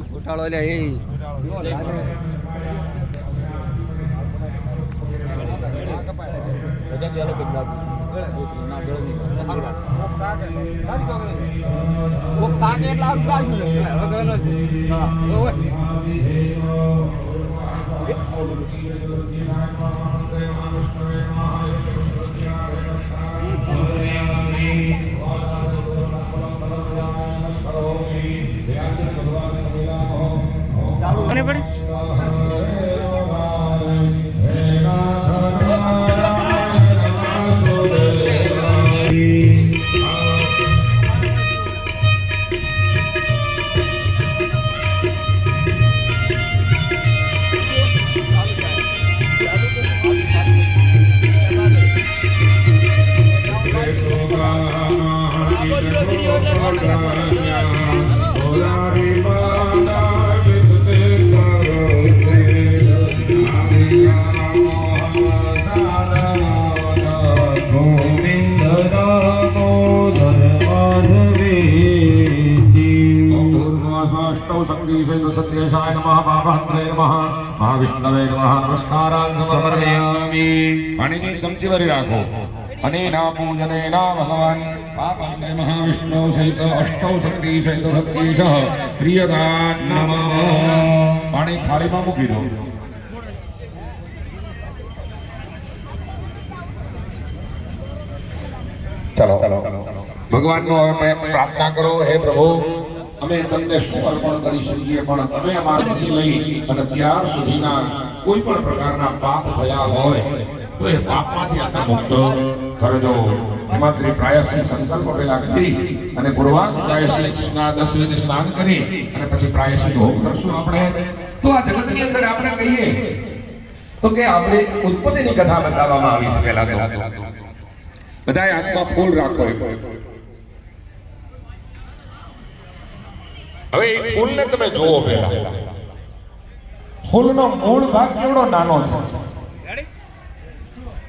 ઘોટાળો લે એ કોને પડે सत्यशाय नमः पापहंत्रे नमः महाविष्णवे नमः नमस्कारान् समर्पयामि पाणिनी चमची भरी राखो अनेना पूजनेना भगवान् पापहंत्रे महाविष्णु सहित अष्टौ शक्ति सहित शक्तिशः प्रियदान नमः पाणी थाळीમાં મૂકી દો चलो भगवानનો હવે પ્રાર્થના કરો હે પ્રભુ અમે તમને શું અર્પણ કરી શકીએ પણ તમે અમારાથી લઈ અને ત્યાર સુધીના કોઈ પણ પ્રકારના પાપ થયા હોય તો એ પાપમાંથી આતા મુક્ત કરજો હિમાદ્રી પ્રાયશ્ચિત સંકલ્પ પહેલા કરી અને પૂર્વાંગ પ્રાયશ્ચિતના 10 વિધિ સ્નાન કરી અને પછી પ્રાયશ્ચિત હોમ કરશું આપણે તો આ જગતની અંદર આપણે કહીએ તો કે આપણે ઉત્પત્તિની કથા બતાવવામાં આવી છે પહેલા તો બધાએ હાથમાં ફૂલ રાખો હવે એ ફૂલને તમે જુઓ પહેલા ફૂલનો મૂળ ભાગ કેવડો નાનો છે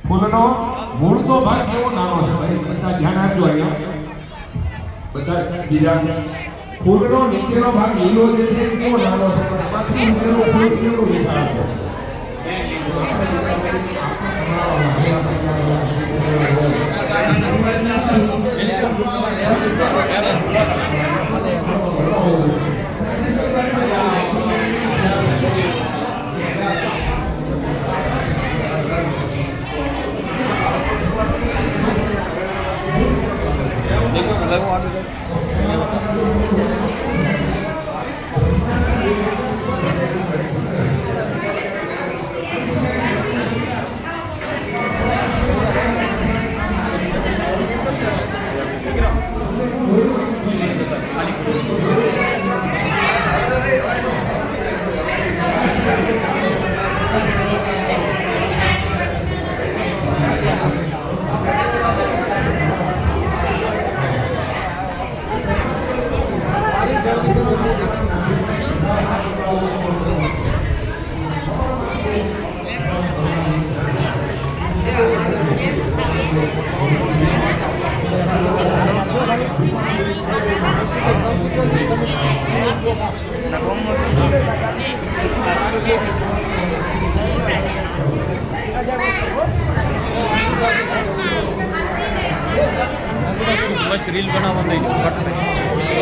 ફૂલનો મૂળનો ભાગ કેવો નાનો છે ભાઈ બધા ધ્યાન આપજો અહીંયા બધા બીજા ફૂલનો નીચેનો ભાગ લીલો જે છે કેવો નાનો છે પણ એમાંથી નીચેનું ફૂલ કેવું વિશાળ છે મસ્ત રીલ બનાવવા નહીં